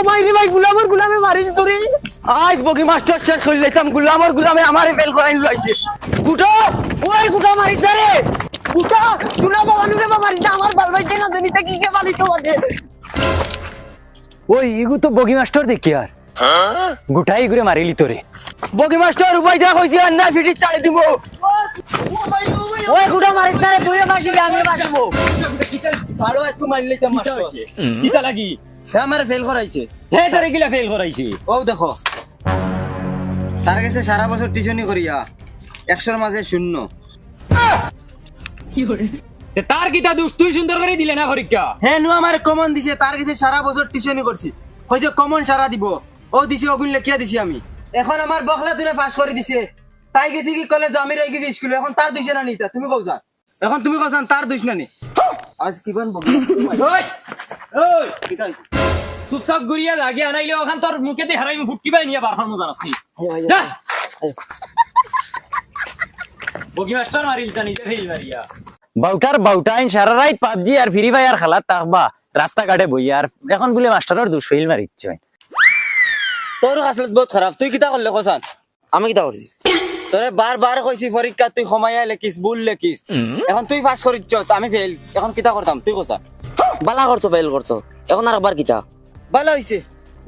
মাইরে ভাই গুলামে মারিস তোরে আজ বকি মাস্টার শেষ করে লইতাম গুলামে আমারে ফেল করাই লইছে গুটো ওই গুটো মারিস না রে গুটো শুনা বাবা নুরে বাবা মারিস আমার বাল ভাই কেন জানি তা কি কে মারি তোমাকে ওই ইগু তো বগি মাস্টার দেখি আর গুটাই ঘুরে মারিলি তোরে বগি মাস্টার উপায় যা কইছি আর না ফিটি চালে দিব ওই গুটো মারিস না রে তুই মাসি আমি বাসবো ভালো আজকে মারি লইতাম মাস্টার কিটা লাগি হ্যাঁ আমারে ফেল করাইছে হে তোরে গিলা ফেল করাইছি ও দেখো তার কাছে সারা বছর টিউশনি করিয়া 100 এর মাঝে 0 তে তার কিটা দোষ তুই সুন্দর করে দিলে না পরীক্ষা হ্যাঁ নু আমার কমন দিছে তার কাছে সারা বছর টিউশনি করছি কইছে কমন সারা দিব ও দিছে ওগুন লেখিয়া দিছি আমি এখন আমার বখলা তুলে পাস করে দিছে তাই গেছি কি কলেজ আমি রই গেছি স্কুলে এখন তার দুইশ না নিতা তুমি কওছা এখন তুমি কওছান তার দুইশ না নি আজ কিবান বগলা ওই ওই চুপচাপ গুরিয়া লাগে আনাইলে ওখান তোর মুখেতে হারাইমু ফুটকিবাই নিয়া বারহার মজা নাসনি যা বগি মাস্টার মারিল তা নিজে ফেল মারিয়া বাউটাইন সারা রাত পাবজি আর ফ্রি ফায়ার খেলা তাকবা রাস্তা ঘাটে বই আর এখন বলে মাস্টারের দোষ ফেল মারিছ তোর আসলত বহুত খারাপ তুই কিতা করলে কওছান আমি কিটা করছি তোরে বারবার কইছি পরীক্ষা তুই সময়য়া লেখিস ভুল লেখিস এখন তুই পাস করিছ আমি ফেল এখন কিতা করতাম তুই কওছা বালা করছো ফেল করছো এখন আর একবার কিটা ভালো হইছে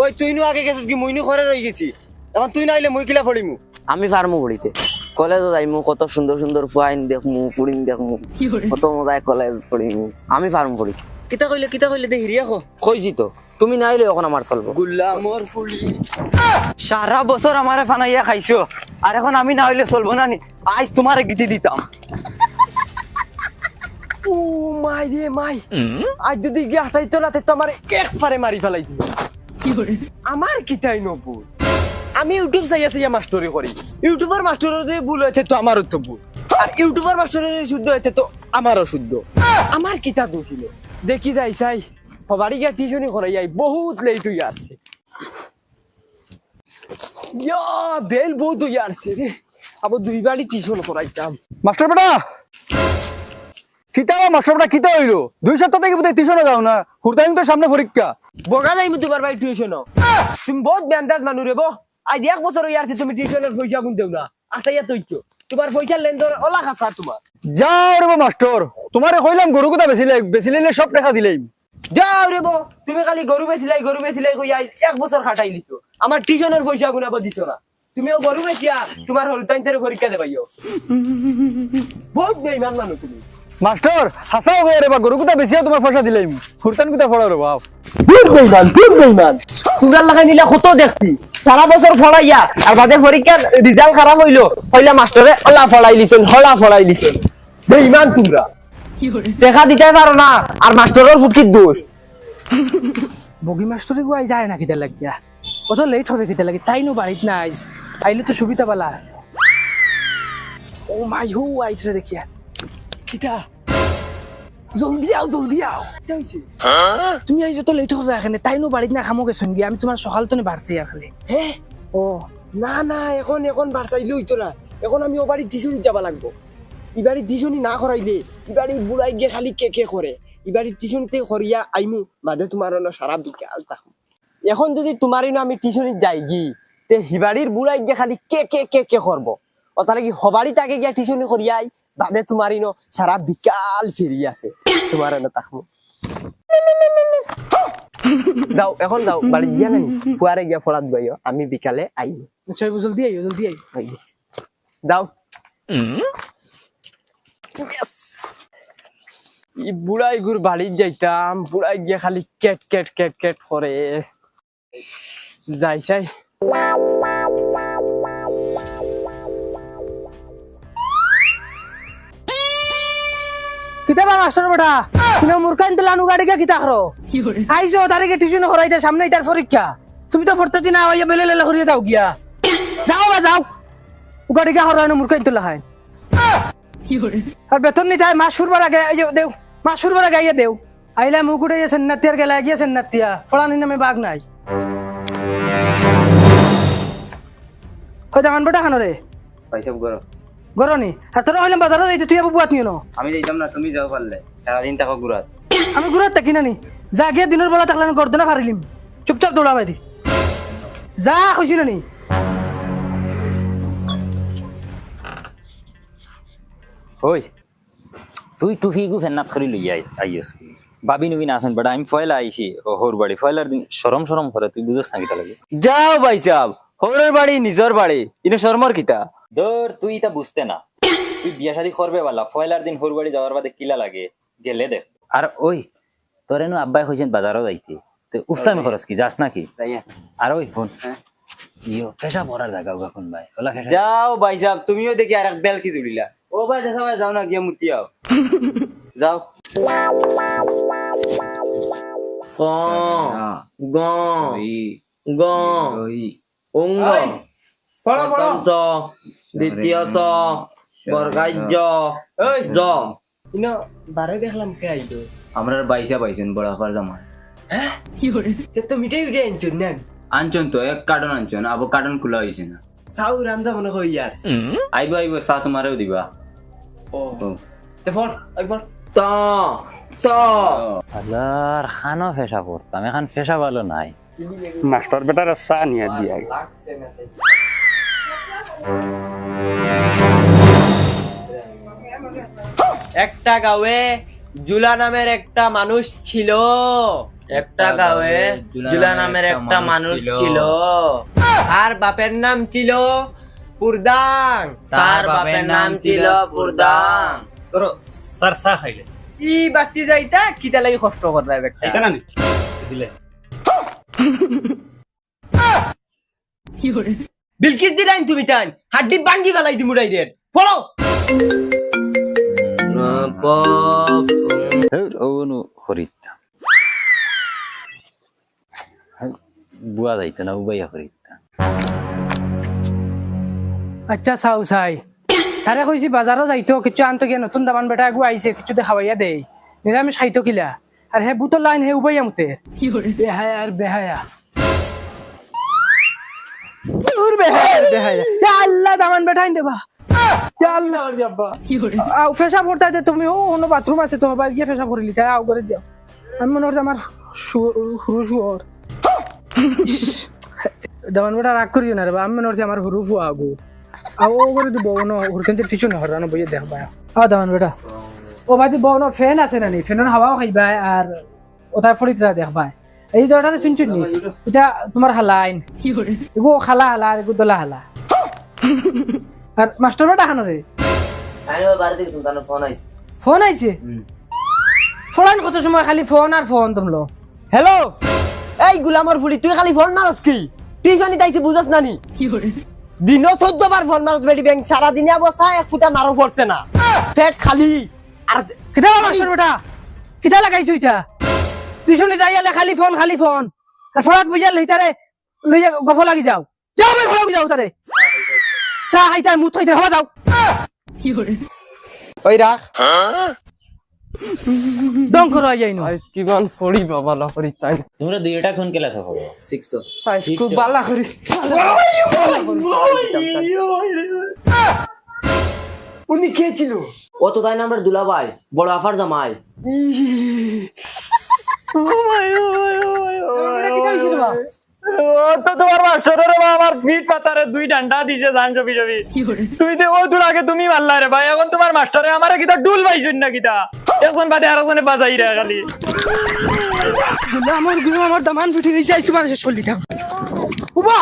ওই তুই নু আগে গেছিস কি মুইনু করে রই গেছি এখন তুই নাইলে মুই কিলা ফড়িমু আমি ফার্মু পড়িতে কলেজে যাইমু কত সুন্দর সুন্দর ফাইন দেখমু পুরিন দেখমু কত মজায় কলেজ পড়িমু আমি ফার্মু পড়ি কিতা কইলে দে হিরিয়া কো কইছি তো তুমি নাইলে এখন আমার চলবো গুলামর ফুলি সারা বছর আমারে ফানাইয়া খাইছো আর এখন আমি না হইলে চলবো না নি আজ তোমারে গিতি দিতাম ও মাই রে মাই আজ যদি গিয়ে হাঁটাইতো না তো আমার একবারে মারি ফেলাই দিবে আমার কিতাই নবু আমি ইউটিউব চাইয়া মাস্টারি করি ইউটিউবার মাস্টারের যে ভুল হইতে তো আমারও তো ভুল আর ইউটিউবার মাস্টারের যে শুদ্ধ হইতে তো আমারও শুদ্ধ আমার কিতা দোষ ছিল দেখি যাই চাই বাড়ি গিয়া টিউশনি করাই যাই বহুত লেট হইয়া আছে ইয়া বেল বহুত হইয়া আছে রে আবার দুইবারই টিউশন করাইতাম মাস্টার বেটা কিতা মাস্টার বেটা কিতা হইলো 2 সপ্তাহ থেকে বোধহয় টিউশনে যাও না হুরতাইন তো সামনে পরীক্ষা বগা যাইমু তোমার ভাই টিউশন তুমি বহুত বেন্দাজ মানু রে বো আজ 1 বছর হইয়া আছে তুমি টিউশনের পয়সা গুন দেও না আটাইয়া তৈছো তোমার পয়সা লেনদেন ওলা খাসা তোমার যাও রে মাস্টার তোমারে কইলাম গরু কথা বেচিলে সব টাকা দিলেই যাও রে বো তুমি খালি গরু বেচিলাই কই আজ 1 বছর খাটাই লিছো আমার টিউশনের পয়সা গুনাব দিছো না তুমিও গরু বেচিয়া তোমার হলতাইনতে পরীক্ষা দেবাইও বহুত বেঈমান মানু তুমি মাস্টার হাসাও রে বা গরু কথা বেচিয়া তোমার পয়সা দিলেই হুরতান কথা ফড়া রে বাপ বহুত বেঈমান কুড়াল লাগাই নিলা কত দেখছি সারা বছর ফড়াইয়া আর বাদে পরীক্ষার রেজাল্ট খারাপ হইলো কইলা মাস্টারে ওলা ফড়াই লিছেন বেঈমান তোমরা দেখা দিতে পারো না আর মাস্টারের ফুটকির দোষ বগি মাস্টারে গো আই যায় না কিটা লাগিয়া কত লেট হবে কিটা লাগি তাই নো বাড়িত না আইজ আইলে তো সুবিধা পালা ও মাই হু আইছে দেখিয়া কিটা জলদি আও কিটা হইছে তুমি আইজ তো লেট করে রাখেনে তাই নো বাড়িত না খামো গেছন গিয়া আমি তোমার সকাল তো বাড়ছি এখানে হে ও না এখন বাড়াইলে হইতো না এখন আমি ও বাড়ি টিউশনি যাবা লাগবো ইবাড়ি টিউশনি না করাইলে ইবাড়ি বুড়াই গিয়ে খালি কে করে ইবাড়ি টিউশনিতে করিয়া আইমু বাদে তোমার সারা বিকাল থাকবো এখন যদি তোমারই না আমি টিউশনি যাই গি তে হিবাড়ির বুড়াই গিয়ে খালি কে করবো অতালে কি হবাড়ি তাকে গিয়া টিউশনি করিয়াই বাদে তোমারই ন সারা বিকাল ফিরি আছে তোমার না থাকবো এখন যাও বাড়ি গিয়া নানি ফুয়ারে গিয়া ফরাত গাইও আমি বিকালে আইমু জলদি আইও যাও বুড়াই গুর বাড়ি যাইতাম বুড়াই গিয়া খালি কেট করে যাই কিতা বা মাস্টার বেটা তুমি মুরকাইন তো লানু গাড়ি কিতা করো আইছো তারিখে টিউশন করাইতে সামনে তার পরীক্ষা তুমি তো পড়তে দিন আইয়া বেলে করিয়া যাও গিয়া যাও গাড়ি কা হরানো মুরকাইন তো লাহাই আর বেতন নিতে হয় মাস ফুরবার আগে আইয়া দেও আইলা মুখ উঠে গেছেন নাতিয়ার গেলা গিয়েছেন নাতিয়া পড়ানি নামে বাঘ নাই কই দামান বেটা খানো রে পয়সা গরো গরনি আর তোরা হইলাম বাজারে যাইতে তুই আবু বুয়াত নিও আমি যাইতাম না তুমি যাও পারলে সারাদিন টাকা ঘুরাত আমি ঘুরাত থাকি নানি যা গিয়ে দিনের বেলা থাকলে করতে না পারিলিম চুপচাপ দৌড়া বাইদি যা খুশি না নি ওই তুই টুফি গু ফেন্নাত করি লই আইস বাবি নবী না আছেন বেটা আমি ফয়লা আইছি হোর বাড়ি ফয়লার দিন শরম শরম করে তুই বুঝছ না কিতা লাগে যাও ভাই সাহেব হরের বাড়ি নিজর বাড়ি ইনে শর্মর কিতা ধর তুই তা বুঝতে না তুই বিয়া শাদি করবে বালা ফয়লার দিন হোর বাড়ি যাওয়ার বাদে কিলা লাগে গেলে দেখ আর ওই তোর এনু আব্বাই কইছেন বাজারও যাইতে তো উফতামি খরচ কি যাস নাকি আর ওই ফোন ইয়ো পেশা পড়ার জায়গা কোন ভাই ওলা পেশা যাও ভাই সাহেব তুমিও দেখি আর এক বেল কি জুড়িলা ও ভাই চাচা ভাই যাও না গিয়া মুতিয়াও যাও ক গ গ অঙ্গ প্রথম চ দ্বিতীয় চ বর্গায্য জ ইনো বারে দেখলাম কে আইতো আমরা বাইসা পাইছেন বড় আফার জামাই তে তো মিটাই মিটাই আনছুন না আনছন তো এক কার্টন আনছন আবো কার্টন খোলা হইছে না সাউ রান্দা মনে কই ইয়ার আইবো আইবো চা তোমারেও দিবা ও ও তে ফোন একবার ত ত হাজার খানো পেশা পড়তাম এখন পেশা ভালো নাই মাস্টার বেটার চা নিয়ে দিয়া লাগছে না একটা গাঁয়ে জুলা নামের একটা মানুষ ছিল একটা গাঁয়ে জুলা নামের একটা মানুষ ছিল আর বাপের নাম ছিল পুরদাং তার বাপের নাম ছিল পুরদাং তোর স্যার চা খাইলে ই বাতি যাইতা কিতা লাগি কষ্ট করবা বেটা এটা না নি দিলে বিলকিস দিলাইন তুমি তাই হাড্ডি বাঙ্গি ফেলাই দিমু ডাইরেক্ট ফলো ওনু খরিদতাম বুয়া যাইতো না উবাইয়া খরিদতাম আচ্ছা চাও চাই তারে কইছি বাজারও যাইতো কিছু আনতো গিয়া নতুন দামান বেটা আগু আইছে কিছু দেখাবাইয়া দেই নিরামিষ খাইতো কিলা আর হে বুতর লাইন হে উবাইয়া মুতে বেহায়া আর বেহায়া দূর বেহায়া আর বেহায়া ইয়া আল্লাহ দামান বেটা আইন দেবা ইয়া আল্লাহ আর যাবা আও ফেসা পড়তা দে তুমি ও ওনো বাথরুম আছে তো বাই গিয়ে ফেসা পড়লি তাই আও করে দিও আমি মনে হচ্ছে আমার হুরু শুয়োর দামান বেটা রাগ করিও না রে বা আমি মনে হচ্ছে আমার হুরু ফুয়া আগু আও ও করে দিব ওনো হুরকেন্তে টিচু না হরানো বইয়ে দেখবা দামান বেটা ও ভাই বউনো ফ্যান আছে না নি ফ্যানের হাওয়াও খাইবা আর ওটার ফরিতরা দেখবা এই দরটারে শুনছুন নি এটা তোমার হালাইন এগো খালা হালা আর এগো দলা হালা আর মাস্টার বেটা হানো রে আমি বাড়ি থেকে সুলতান ফোন আইছে ফোন আইছে ফোন কত সময় খালি ফোন আর ফোন তোমলো হ্যালো এই গুলামর ফুলি তুই খালি ফোন মারস কি টিউশনি তাইছে বুঝছ না নি দিন 14 বার ফোন মারস বেটি ব্যাংক সারা দিনে অবস্থা এক ফুটা নারো পড়ছে না পেট খালি আর কিতা মাস্টার বেটা কিতা লাগাইছো এটা তুই শুনি যাইয়ালে খালি ফোন আর ফোনাত বুঝাল লইতারে লইয়া গফ লাগি যাও যাও ভাই ফোন যাও তারে চা খাইতা মুত হইতে হওয়া যাও ওই রাখ দম করো যাইনো আইস কিমান পড়ি বাবা না পড়ি তাই তোমরা দুইটা কোন ক্লাসে পড়ো 6 আইস খুব বালা করি উনি কে ছিল ও তো তাই নামের দুলাভাই বড় আফার জামাই কিতা হইছিল বা ও তো তোমার মাস্টারের আমার ফিট পাতারে দুই ডান্ডা দিছে জান ছবি ছবি তুই দে ও তোর আগে তুমি মারলা রে ভাই এখন তোমার মাস্টারে আমারে কিটা ডুল পাইছুন না কিটা একজন বাদে আরেকজনে বাজাই রে খালি আমার দামান ফুটি গেছে আজ তোমার চলি থাক উবা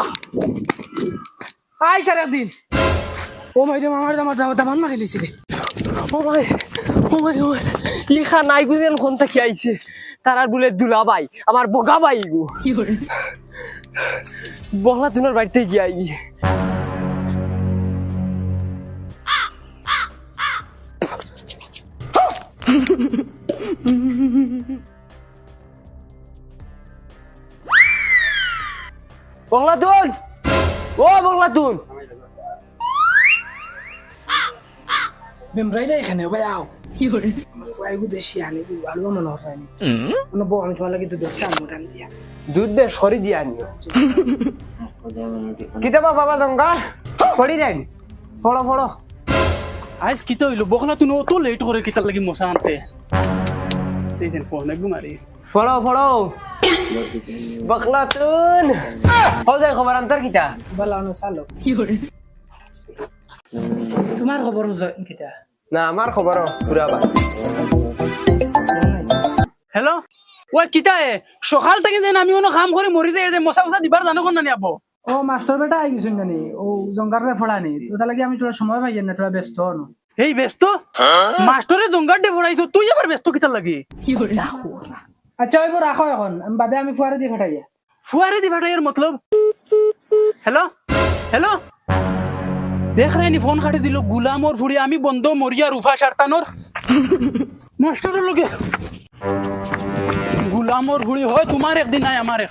আই সারা দিন ও মাইরে আমার দামান মারি লিছি রে ও ভাই লিখা নাই বুঝেন কোন থেকে আইছে তারার বলে দুলা ভাই আমার বোকা ভাই গো বগলা তুনার বাড়িতে গিয়ে আই বগলা তুন ও বগলা তুন বেমরাইডা এখানে ভাই আও কি করে আইগু দেশি আনি আলু মনে হয় না বউ আমি তোমার লাগি দুধ সাম মোটান দিয়া দুধ বেশ খরি দিয়া আনিও কিতাবা বাবা জঙ্গা পড়ি দেন পড়ো আজ কিতা হইলো বকলা তুই অত লেট করে কিতা লাগি মশা আনতে এইছেন ফোন একদম মারি পড়ো বখলাতুন হজাই খবর আন্তর কিতা বালানো চালো তোমার খবর কিতা না আমার খবর পুরা বা হ্যালো ওই কিতা সকাল থেকে যেন আমি কোনো কাম করে মরি যায় যে মশা উষা দিবার জানো কোন নানি আবো ও মাস্টার বেটা আই গেছুন জানি ও জঙ্গারে ফড়ানি তো তার লাগি আমি তোরা সময় পাই না তোরা ব্যস্ত হন এই ব্যস্ত মাস্টারে জঙ্গার দে ফড়াইছো তুই আবার ব্যস্ত কিতা লাগি আচ্ছা ওই রাখো এখন আমি বাদে আমি ফুয়ারে দিয়ে ফাটাইয়া ফুয়ারে দিয়ে ফাটাইয়ার মতলব হ্যালো হ্যালো দেখ রাইনি ফোন কাটি দিল গুলামর ফুড়ি আমি বন্ধ মরিয়া রুফা সারতানোর মাস্টারের লগে গুলামর ফুড়ি হয় তোমার একদিন নাই আমার এক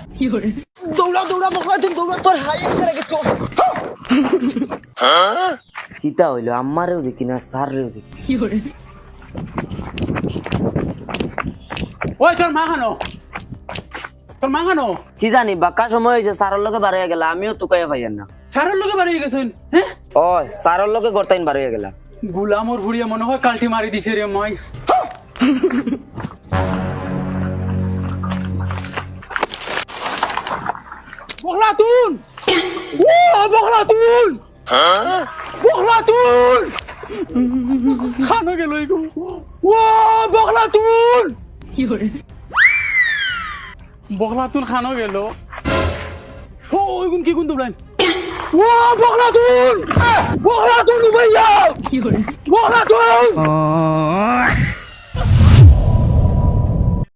দৌড়া দৌড়া বখলাতুন দৌড়া তোর হাই করে গে চল কিতা হইলো আমারেও দেখি না স্যারেও দেখি ওই তোর মা খানো তোর মা খানো কি জানি বাক্কা সময় হয়েছে স্যারের লগে বার হয়ে গেল আমিও তো কয়ে পাইয়ান না স্যারের লগে বাড়ি গেছেন হ্যাঁ ওই স্যারের লগে গড়তাইন বার হয়ে গেলাম গুলামর ফুড়িয়া মনে হয় কালটি মারি দিছে রে মাই বখলাতুন ও বখলাতুন বখলাতুন খানো গেল এগো ও বখলাতুন বখলাতুন খানো গেল ও ওইগুন কি গুন দুবলাইন ও বখলাতুন বখলাতুন ভাইয়া বখলাতুন